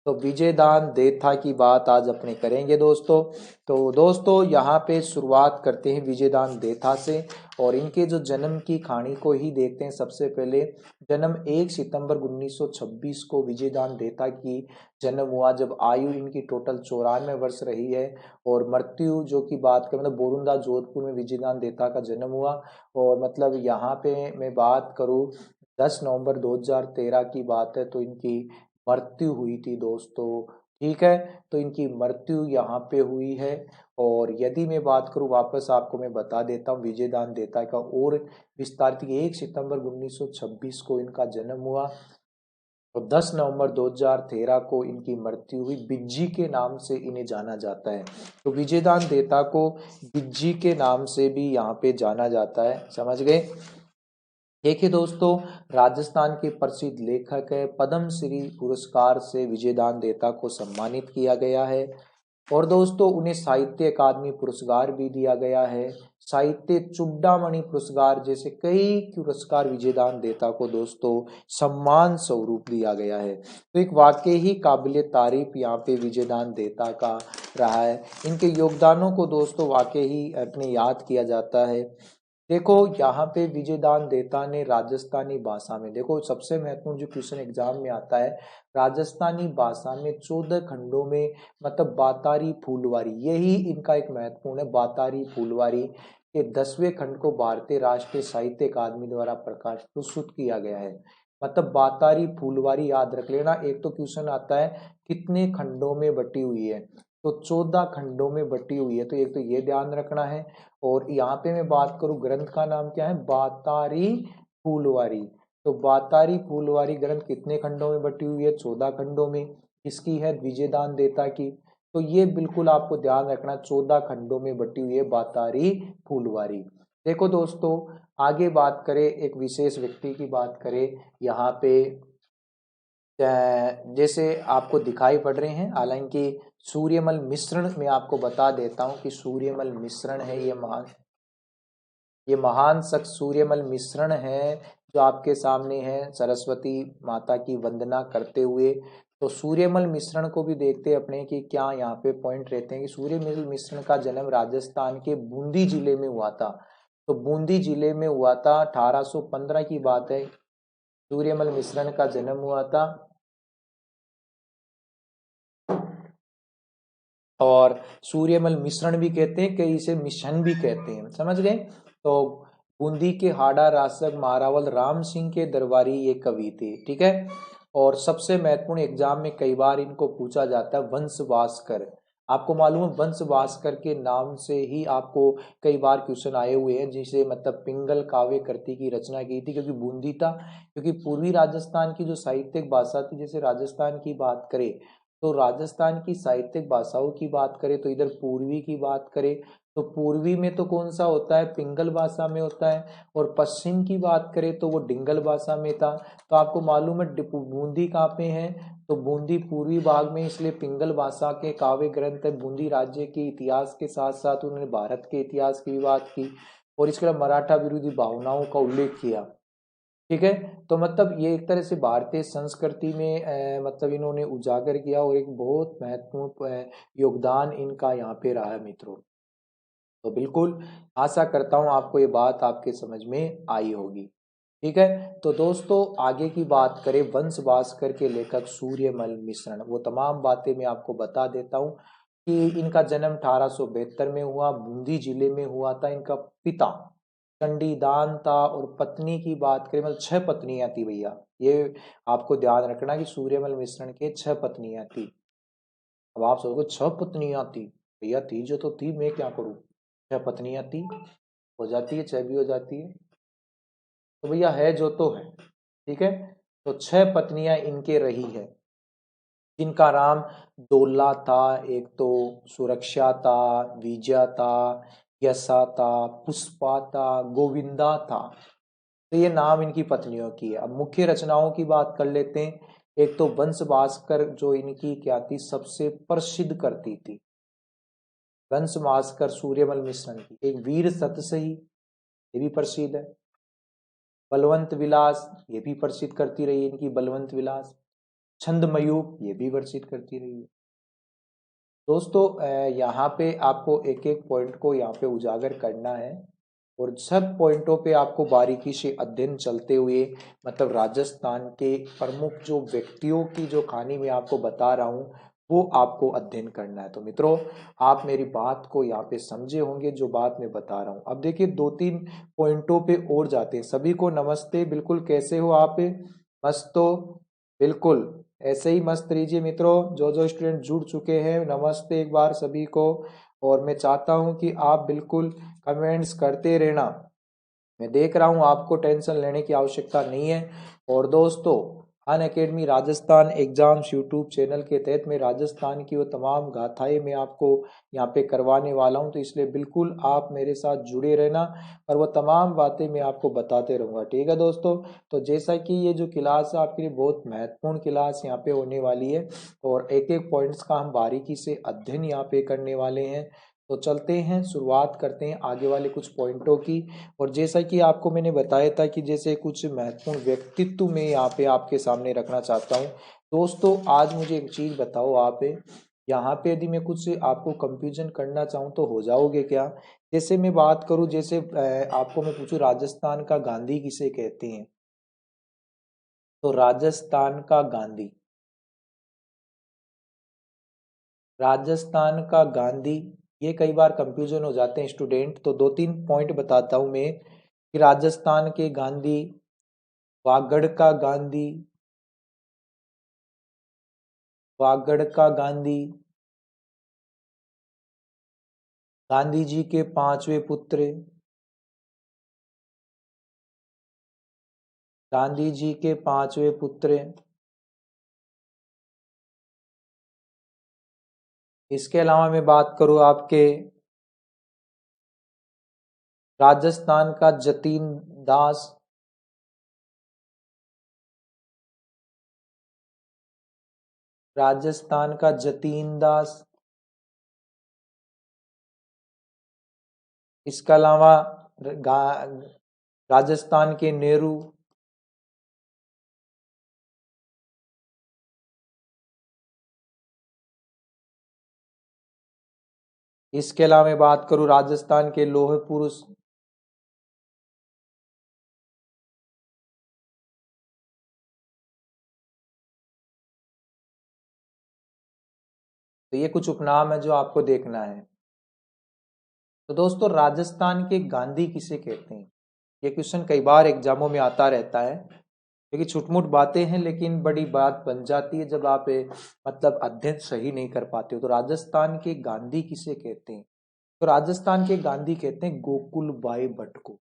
तो विजयदान देथा की बात आज अपने करेंगे दोस्तों। तो दोस्तों यहाँ पे शुरुआत करते हैं विजयदान देथा से और इनके जो जन्म की कहानी को ही देखते हैं। सबसे पहले जन्म 1 सितंबर 1926 को विजयदान देथा की जन्म हुआ, जब आयु इनकी टोटल 94 वर्ष रही है। और मृत्यु जो की बात करें मतलब बोरुंदा जोधपुर में विजयदान देथा का जन्म हुआ। और मतलब यहाँ पे मैं बात करूँ 10 नवंबर 2013 की बात है तो इनकी मृत्यु हुई थी दोस्तों, ठीक है। तो इनकी मृत्यु यहाँ पे हुई है। और यदि मैं बात करूँ वापस आपको मैं बता देता हूँ विजयदान देथा का और विस्तारित 1 सितंबर 1926 को इनका जन्म हुआ और 10 नवंबर 2013 को इनकी मृत्यु हुई। बिज्जी के नाम से इन्हें जाना जाता है। तो विजयदान देथा को बिज्जी के नाम से भी यहाँ पे जाना जाता है, समझ गए। देखिए दोस्तों राजस्थान के प्रसिद्ध लेखक है, पद्म श्री पुरस्कार से विजयदान देथा को सम्मानित किया गया है। और दोस्तों उन्हें साहित्य अकादमी पुरस्कार भी दिया गया है, साहित्य चूड़ामणि पुरस्कार जैसे कई पुरस्कार विजयदान देथा को दोस्तों सम्मान स्वरूप दिया गया है। तो एक वाकई ही काबिल तारीफ यहाँ पे विजयदान देथा का रहा है। इनके योगदानों को दोस्तों वाकई ही अपने याद किया जाता है। देखो यहाँ पे विजयदान देथा ने राजस्थानी भाषा में, देखो सबसे महत्वपूर्ण जो क्वेश्चन एग्जाम में आता है, राजस्थानी भाषा में 14 खंडों में मतलब बातारी फूलवारी, यही इनका एक महत्वपूर्ण है। बातारी फूलवारी के 10वें खंड को भारतीय राष्ट्रीय साहित्य अकादमी द्वारा प्रकाशित किया गया है। मतलब बातारी फूलवारी याद रख लेना। एक तो क्वेश्चन आता है कितने खंडों में बटी हुई है, तो 14 खंडों में बटी हुई है, तो एक तो ये ध्यान रखना है। और यहाँ पे मैं बात करूं ग्रंथ का नाम क्या है, बातारी फूलवारी। तो बातारी फूलवारी ग्रंथ कितने खंडों में बटी हुई है, 14 खंडों में। किसकी है, विजयदान देता की। तो ये बिल्कुल आपको ध्यान रखना, 14 खंडों में बटी हुई है बातारी फूलवारी। देखो दोस्तों, आगे बात करें एक विशेष व्यक्ति की बात करें, यहाँ पे जैसे आपको दिखाई पड़ रहे हैं, हालांकि सूर्यमल मिश्रण में आपको बता देता हूं कि सूर्यमल मिश्रण है, ये महान शख्स सूर्यमल मिश्रण है जो आपके सामने है, सरस्वती माता की वंदना करते हुए। तो सूर्यमल मिश्रण को भी देखते अपने कि क्या यहाँ पे पॉइंट रहते हैं कि सूर्यमल मिश्रण का जन्म राजस्थान के बूंदी जिले में हुआ था। तो बूंदी जिले में हुआ था, 1815 की बात है, सूर्यमल मिश्रण का जन्म हुआ था। और सूर्यमल मिश्रण भी कहते हैं, कई इसे मिशन भी कहते हैं, समझ गए। तो बूंदी के हाड़ा रासक महारावल राम सिंह के दरबारी ये कवि थे, ठीक है। और सबसे महत्वपूर्ण एग्जाम में कई बार इनको पूछा जाता है वंश भास्कर। आपको मालूम है वंश भास्कर के नाम से ही आपको कई बार क्वेश्चन आए हुए हैं, जिसे मतलब पिंगल काव्य कृति की रचना की थी, क्योंकि बूंदी था, क्योंकि पूर्वी राजस्थान की जो साहित्यिक भाषा थी, जैसे राजस्थान की बात करें तो राजस्थान की साहित्यिक भाषाओं की बात करें तो इधर पूर्वी की बात करें तो पूर्वी में तो कौन सा होता है, पिंगल भाषा में होता है। और पश्चिम की बात करें तो वो डिंगल भाषा में था। तो आपको मालूम है बूंदी कहाँ पे है, तो बूंदी पूर्वी भाग में, इसलिए पिंगल भाषा के काव्य ग्रंथ है। बूंदी राज्य के इतिहास के साथ साथ उन्होंने भारत के इतिहास की भी बात की और इसके अलावा मराठा विरोधी भावनाओं का उल्लेख किया, ठीक है। तो मतलब ये एक तरह से भारतीय संस्कृति में मतलब इन्होंने उजागर किया और एक बहुत महत्वपूर्ण योगदान इनका यहाँ पे रहा है मित्रों। तो बिल्कुल आशा करता हूँ आपको ये बात आपके समझ में आई होगी, ठीक है। तो दोस्तों आगे की बात करें, वंश भास्कर के लेखक सूर्यमल मिश्रण, वो तमाम बातें मैं आपको बता देता हूँ कि इनका जन्म 1872 में हुआ, बूंदी जिले में हुआ था। इनका पिता चंडीदान था और पत्नी की बात करें मतलब 6 पत्नियां थी भैया, ये आपको ध्यान रखना कि सूर्यमल मिश्रण के 6 पत्नियां थी। अब आप सोचोगे 6 पत्नियां थी, भैया थी जो तो थी, मैं क्या करूं, 6 पत्नियां थी, हो जाती है 6 भी हो जाती है, तो भैया है जो तो है, ठीक है। तो 6 पत्नियां इनके रही है, जिनका नाम डोला था, एक तो सुरक्षा था, विजया था, यशा था, पुष्पा था, गोविंदा था। तो ये नाम इनकी पत्नियों की है। अब मुख्य रचनाओं की बात कर लेते हैं। एक तो वंश भास्कर जो इनकी क्या थी, सबसे प्रसिद्ध करती थी, वंश भास्कर सूर्यमल मिश्रण की। एक वीर सतसही, ये भी प्रसिद्ध है। बलवंत विलास, ये भी प्रसिद्ध करती रही इनकी बलवंत विलास। छंदमयूख, ये भी प्रसिद्ध करती रही है। दोस्तों यहाँ पे आपको एक एक पॉइंट को यहाँ पे उजागर करना है और सब पॉइंटों पे आपको बारीकी से अध्ययन चलते हुए, मतलब राजस्थान के प्रमुख जो व्यक्तियों की जो कहानी मैं आपको बता रहा हूँ वो आपको अध्ययन करना है। तो मित्रों आप मेरी बात को यहाँ पे समझे होंगे जो बात मैं बता रहा हूँ। अब देखिए 2-3 पॉइंटों पे और जाते हैं। सभी को नमस्ते, बिल्कुल कैसे हो आप, मस्त हो, बिल्कुल ऐसे ही मस्त रहिए मित्रों। जो जो स्टूडेंट जुड़ चुके हैं नमस्ते एक बार सभी को। और मैं चाहता हूं कि आप बिल्कुल कमेंट्स करते रहना, मैं देख रहा हूं, आपको टेंशन लेने की आवश्यकता नहीं है। और दोस्तों Unacademy Rajasthan exams YouTube channel के तहत मैं राजस्थान की वो तमाम गाथाएं मैं आपको यहाँ पे करवाने वाला हूं, तो इसलिए बिल्कुल आप मेरे साथ जुड़े रहना और वो तमाम बातें मैं आपको बताते रहूंगा, ठीक है दोस्तों। तो जैसा कि ये जो क्लास है आपके लिए बहुत महत्वपूर्ण क्लास यहाँ पे होने वाली है और एक एक पॉइंट्स का हम बारीकी से अध्ययन यहाँ पे करने वाले हैं। तो चलते हैं, शुरुआत करते हैं आगे वाले कुछ पॉइंटों की। और जैसा कि आपको मैंने बताया था कि जैसे कुछ महत्वपूर्ण व्यक्तित्व मैं यहाँ पे आपके सामने रखना चाहता हूँ। दोस्तों आज मुझे एक चीज बताओ, आप यहाँ पे यदि मैं कुछ आपको कंफ्यूजन करना चाहूँ तो हो जाओगे क्या। जैसे मैं बात करूँ, जैसे आपको मैं पूछूं राजस्थान का गांधी किसे कहते हैं, तो राजस्थान का गांधी, राजस्थान का गांधी, ये कई बार कंफ्यूजन हो जाते हैं स्टूडेंट। तो 2-3 पॉइंट बताता हूं मैं कि राजस्थान के गांधी वागड़ का गांधी, वागड़ का गांधी, गांधी जी के पांचवें पुत्र, गांधी जी के पांचवें पुत्र। इसके अलावा मैं बात करूं आपके राजस्थान का जतीन दास, राजस्थान का जतीन दास। इसके अलावा राजस्थान के नेहरू, इसके अलावा मैं बात करूं राजस्थान के लौह पुरुष, तो ये कुछ उपनाम है जो आपको देखना है। तो दोस्तों राजस्थान के गांधी किसे कहते हैं, ये क्वेश्चन कई बार एग्जामों में आता रहता है, क्योंकि छुटमुट बातें हैं लेकिन बड़ी बात बन जाती है जब आप मतलब अध्ययन सही नहीं कर पाते हो। तो राजस्थान के गांधी किसे कहते हैं, तो राजस्थान के गांधी कहते हैं गोकुल बाई भट्ट को।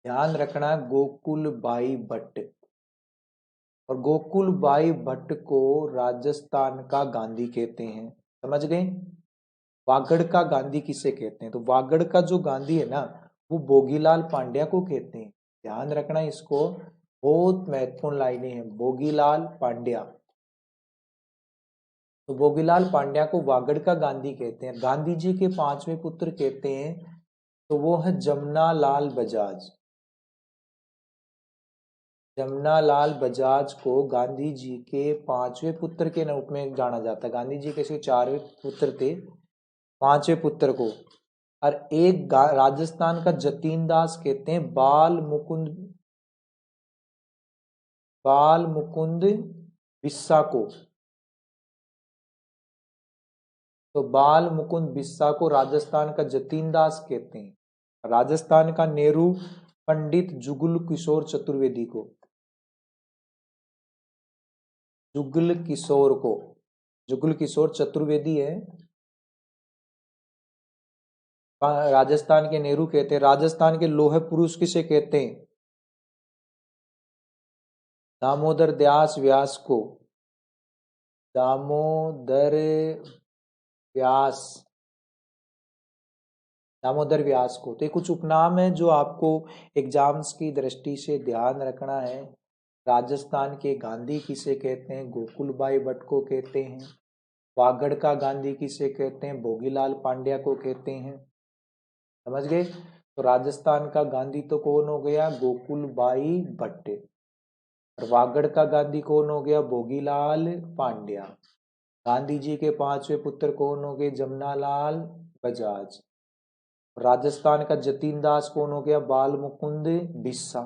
ध्यान रखना, गोकुल बाई भट्ट। और गोकुल बाई भट्ट को राजस्थान का गांधी कहते हैं, समझ गए। वागड़ का गांधी किसे कहते हैं, तो वागड़ का जो गांधी है ना वो भोगीलाल पांड्या को कहते हैं। ध्यान रखना इसको, बहुत महत्वपूर्ण लाइनें हैं। भोगीलाल पांड्या, तो भोगीलाल पांड्या को वागड़ का गांधी कहते हैं। गांधी जी के पांचवें पुत्र कहते हैं तो वो है जमना लाल बजाज। जमना लाल बजाज को गांधी जी के पांचवें पुत्र के रूप में जाना जाता है। गांधी जी के सिर्फ चारवें पुत्र थे, पांचवें पुत्र को। और एक राजस्थान का जतीन दास कहते हैं बाल मुकुंद बिस्सा को। तो बाल मुकुंद बिस्सा को राजस्थान का जतीन दास कहते हैं। राजस्थान का नेहरू पंडित जुगल किशोर चतुर्वेदी को, जुगल किशोर को, जुगल किशोर चतुर्वेदी है, राजस्थान के नेहरू कहते हैं। राजस्थान के लोह पुरुष किसे कहते हैं, दामोदर दास व्यास को, दामोदर व्यास, दामोदर व्यास को। तो ये कुछ उपनाम है जो आपको एग्जाम्स की दृष्टि से ध्यान रखना है। राजस्थान के गांधी किसे कहते हैं, गोकुलबाई भट्ट को कहते हैं। वागड़ का गांधी किसे कहते हैं, भोगीलाल पांड्या को कहते हैं। समझ गए। तो राजस्थान का गांधी तो कौन हो गया, गोकुलबाई भट्ट। और वागड़ का गांधी कौन हो गया, भोगीलाल पांड्या। गांधी जी के पांचवें पुत्र कौन हो गए, जमनालाल बजाज। राजस्थान का जतीन दास कौन हो गया, बाल मुकुंद बिस्सा।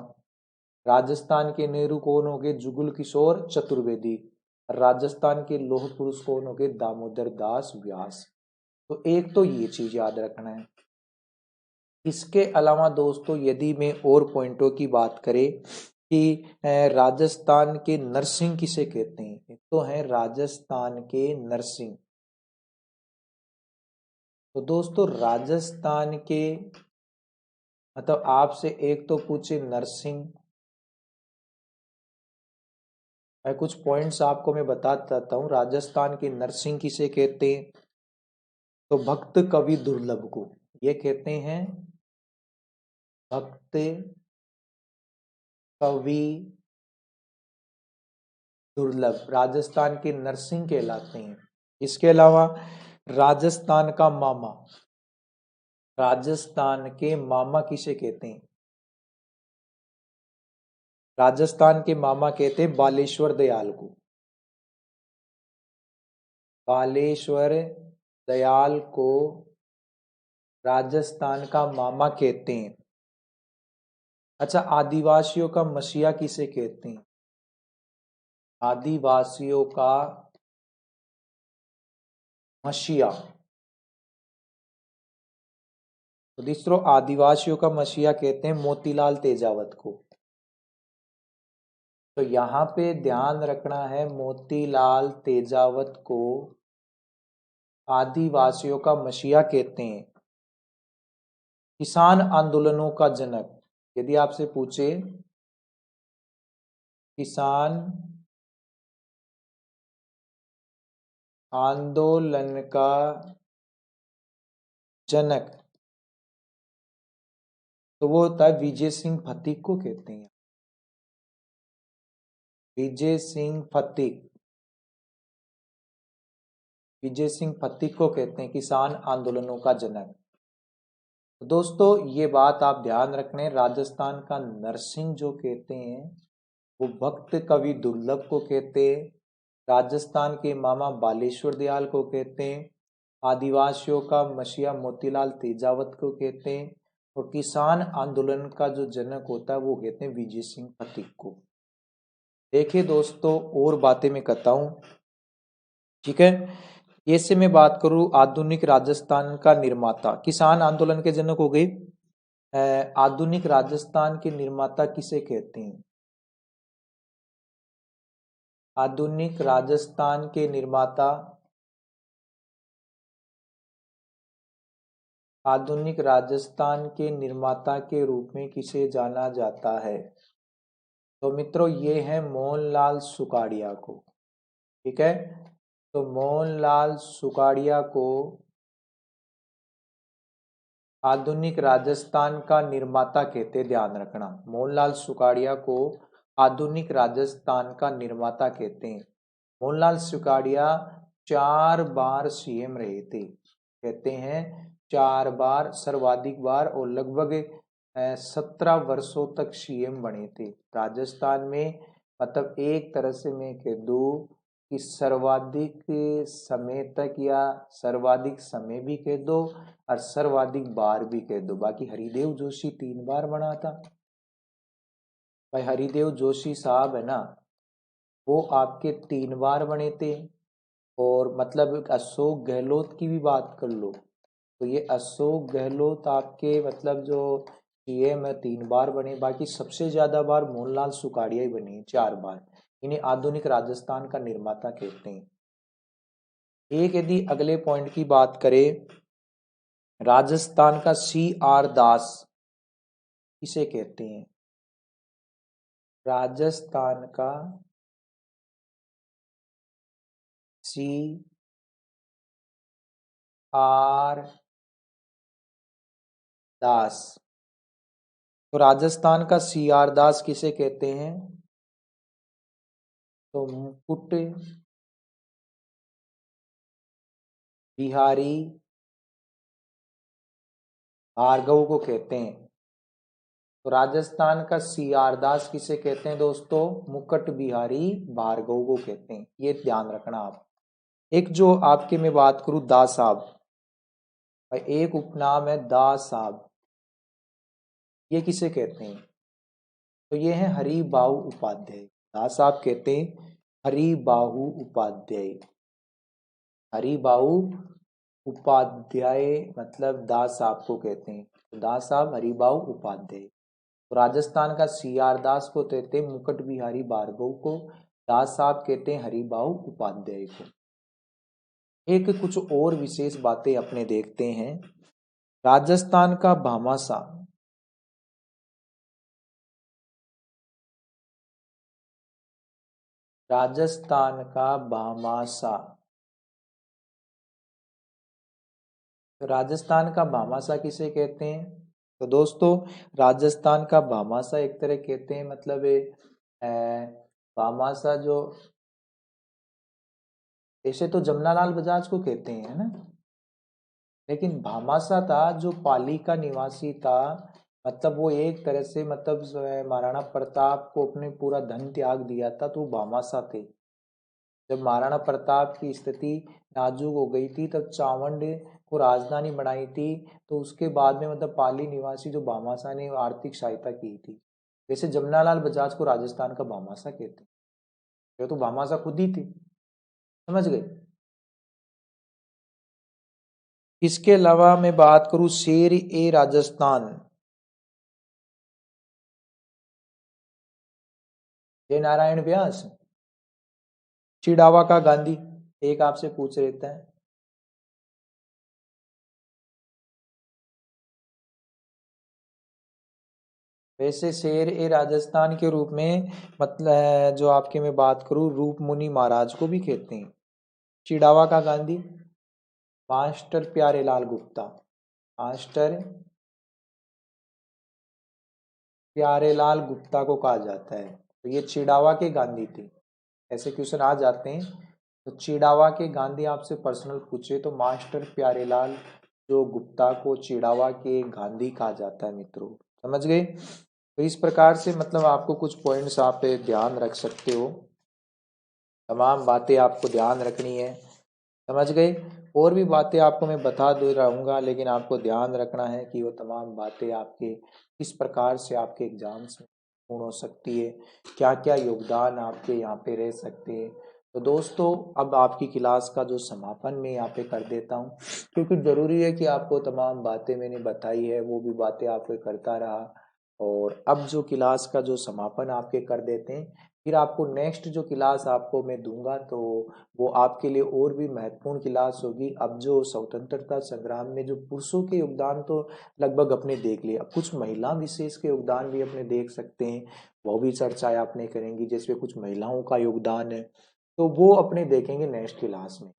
राजस्थान के नेहरू कौन हो गए, जुगल किशोर चतुर्वेदी। राजस्थान के लौह पुरुष कौन हो गए, दामोदर दास व्यास। तो एक तो ये चीज याद रखना है। इसके अलावा दोस्तों यदि मैं और पॉइंटों की बात करें कि राजस्थान के नरसिंह किसे कहते हैं, एक तो है राजस्थान के नरसिंह। तो दोस्तों राजस्थान के मतलब आपसे एक तो पूछे नरसिंह, मैं कुछ पॉइंट्स आपको मैं बताता हूँ। राजस्थान के नरसिंह किसे कहते हैं, तो भक्त कवि दुर्लभ को ये कहते हैं, भक्त कवि दुर्लभ राजस्थान के नरसिंह कहलाते हैं। इसके अलावा राजस्थान का मामा, राजस्थान के मामा किसे कहते हैं, राजस्थान के मामा कहते हैं बालेश्वर दयाल को। बालेश्वर दयाल को राजस्थान का मामा कहते हैं। अच्छा, आदिवासियों का मसीहा किसे कहते हैं, आदिवासियों का मसीहा। तो दूसरों आदिवासियों का मसीहा कहते हैं मोतीलाल तेजावत को। तो यहाँ पे ध्यान रखना है, मोतीलाल तेजावत को आदिवासियों का मसीहा कहते हैं, किसान आंदोलनों का जनक। यदि आपसे पूछे किसान आंदोलन का जनक, तो वो होता है विजय सिंह फतीक को कहते हैं। विजय सिंह फतीक, विजय सिंह फतीक को कहते हैं किसान आंदोलनों का जनक। तो दोस्तों ये बात आप ध्यान रखने, राजस्थान का नरसिंह जो कहते हैं वो भक्त कवि दुर्लभ को कहते हैं, राजस्थान के मामा बालेश्वर दयाल को कहते हैं, आदिवासियों का मसीहा मोतीलाल तेजावत को कहते हैं, और किसान आंदोलन का जो जनक होता है वो कहते हैं विजय सिंह फतीक को। देखिए दोस्तों और बातें मैं करता हूं, ठीक है। ये से मैं बात करूं आधुनिक राजस्थान का निर्माता, किसान आंदोलन के जनक हो गए। आधुनिक राजस्थान के निर्माता किसे कहते हैं? आधुनिक राजस्थान के निर्माता, आधुनिक राजस्थान के निर्माता के रूप में किसे जाना जाता है? तो मित्रों ये है मोहनलाल सुखाड़िया को, ठीक है। तो मोहनलाल सुखाड़िया को आधुनिक राजस्थान का निर्माता कहते, ध्यान रखना। मोहनलाल सुखाड़िया को आधुनिक राजस्थान का निर्माता कहते हैं। मोहनलाल सुखाड़िया 4 बार सीएम रहे थे, कहते हैं 4 बार, सर्वाधिक बार, और लगभग 17 वर्षों तक सीएम बने थे राजस्थान में। मतलब एक तरह से मैं कह दूं कि सर्वाधिक समय तक, या सर्वाधिक समय भी कह दो और सर्वाधिक बार भी कह दो। बाकी हरिदेव जोशी 3 बार बना था भाई, हरिदेव जोशी साहब है ना, वो आपके 3 बार बने थे। और मतलब अशोक गहलोत की भी बात कर लो तो ये अशोक गहलोत आपके मतलब जो सीएम है 3 बार बने। बाकी सबसे ज्यादा बार मोहनलाल सुखाड़िया ही बने, 4 बार। इन्हें आधुनिक राजस्थान का निर्माता कहते हैं। एक यदि अगले पॉइंट की बात करें, राजस्थान का CR दास किसे कहते हैं? राजस्थान का CR दास, तो राजस्थान का CR दास किसे कहते हैं? तो मुकुट बिहारी भार्गव को कहते हैं। तो राजस्थान का CR दास किसे कहते हैं दोस्तों? मुकुट बिहारी भार्गव को कहते हैं, ये ध्यान रखना आप। एक जो आपके मैं बात करूं दा साहब, भाई एक उपनाम है दा साहब, ये किसे कहते हैं? तो ये है हरिबाहु उपाध्याय। दा साहब कहते हैं हरिबाहु उपाध्याय। हरिबाहु उपाध्याय मतलब दास साहब को कहते हैं। तो दास साहब हरिबाहु उपाध्याय। तो राजस्थान का CR दास को कहते हैं मुकुट बिहारी भार्गव को, दास साहब कहते हैं हरिबाहु उपाध्याय को। एक कुछ और विशेष बातें अपने देखते हैं। राजस्थान का भामाशाह, राजस्थान का भामाशाह, तो राजस्थान का भामाशाह किसे कहते हैं? तो दोस्तों राजस्थान का भामाशाह एक तरह कहते हैं मतलब भामाशाह जो, ऐसे तो जमनालाल बजाज को कहते हैं है ना, लेकिन भामाशाह था जो पाली का निवासी था। मतलब वो एक तरह से मतलब महाराणा प्रताप को अपने पूरा धन त्याग दिया था, तो भामाशाह थे। जब महाराणा प्रताप की स्थिति नाजुक हो गई थी तब चावंड को राजधानी बनाई थी, तो उसके बाद में मतलब पाली निवासी जो भामाशाह ने आर्थिक सहायता की थी। वैसे जमनालाल बजाज को राजस्थान का भामाशाह कहते हैं, ये तो भामाशाह खुद ही थे, समझ गए। इसके अलावा मैं बात करूं शेर ए राजस्थान, जय नारायण व्यास। चिड़ावा का गांधी, एक आपसे पूछ लेता है। वैसे शेर ए राजस्थान के रूप में मतलब जो आपके मैं बात करूं रूप मुनि महाराज को भी कहते हैं। चिड़ावा का गांधी मास्टर प्यारेलाल गुप्ता, मास्टर प्यारेलाल गुप्ता को कहा जाता है। तो ये चिड़ावा के गांधी थे। ऐसे क्वेश्चन आ जाते हैं। तो चिड़ावा के गांधी आपसे पर्सनल पूछे तो मास्टर प्यारेलाल जो गुप्ता को चिड़ावा के गांधी कहा जाता है मित्रों, समझ गए। तो इस प्रकार से मतलब आपको कुछ पॉइंट्स आप ध्यान रख सकते हो, तमाम बातें आपको ध्यान रखनी है, समझ गए। और भी बातें आपको मैं बता दे रहूँगा, लेकिन आपको ध्यान रखना है कि वो तमाम बातें आपके किस प्रकार से आपके एग्जाम्स में पूर्ण हो सकती है, क्या क्या योगदान आपके यहाँ पे रह सकते हैं। तो दोस्तों अब आपकी क्लास का जो समापन मैं यहाँ पे कर देता हूँ, क्योंकि ज़रूरी है कि आपको तमाम बातें मैंने बताई है वो भी बातें आपको करता रहा। और अब जो क्लास का जो समापन आपके कर देते हैं, फिर आपको नेक्स्ट जो क्लास आपको मैं दूंगा तो वो आपके लिए और भी महत्वपूर्ण क्लास होगी। अब जो स्वतंत्रता संग्राम में जो पुरुषों के योगदान तो लगभग अपने देख लिए, अब कुछ महिला विशेष के योगदान भी अपने देख सकते हैं, वो भी चर्चाएं आपने करेंगी, जिसमें कुछ महिलाओं का योगदान है, तो वो अपने देखेंगे नेक्स्ट क्लास में।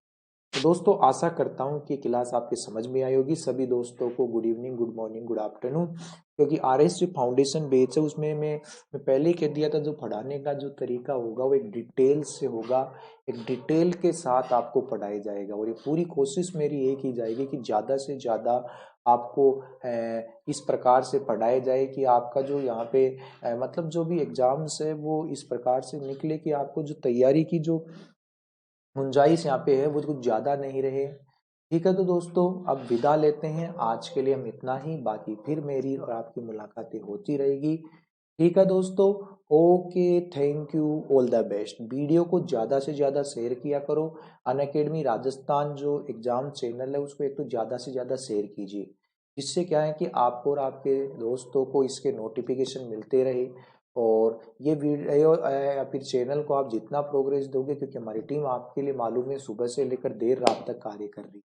तो दोस्तों आशा करता हूँ कि क्लास आपके समझ में आई होगी। सभी दोस्तों को good evening, good morning, good afternoon. क्योंकि आरएस जो फाउंडेशन बेच है उसमें मैं पहले ही कह दिया था, जो पढ़ाने का जो तरीका होगा वो एक डिटेल से होगा, एक डिटेल के साथ आपको पढ़ाया जाएगा। और ये पूरी कोशिश मेरी ये की जाएगी कि ज़्यादा से ज़्यादा आपको इस प्रकार से पढ़ाया जाए कि आपका जो यहाँ पे मतलब जो भी एग्जाम्स है वो इस प्रकार से निकले कि आपको जो तैयारी की जो गुंजाइश यहाँ पे है वो कुछ ज्यादा नहीं रहे। ठीक है, तो दोस्तों अब विदा लेते हैं, आज के लिए हम इतना ही, बाकी फिर मेरी और आपकी मुलाकातें होती रहेगी। ठीक है दोस्तों, okay, thank you, all the best. Video को ज्यादा से ज्यादा शेयर किया करो। अनअकैडमी राजस्थान जो एग्जाम चैनल है उसको एक तो ज्यादा से ज्यादा शेयर कीजिए, जिससे क्या है कि आपको और आपके दोस्तों को इसके नोटिफिकेशन मिलते रहे। और ये वीडियो या फिर चैनल को आप जितना प्रोग्रेस दोगे, क्योंकि हमारी टीम आपके लिए मालूम है सुबह से लेकर देर रात तक कार्य कर रही है,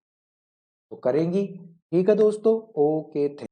तो करेंगी। ठीक है दोस्तों, ओके।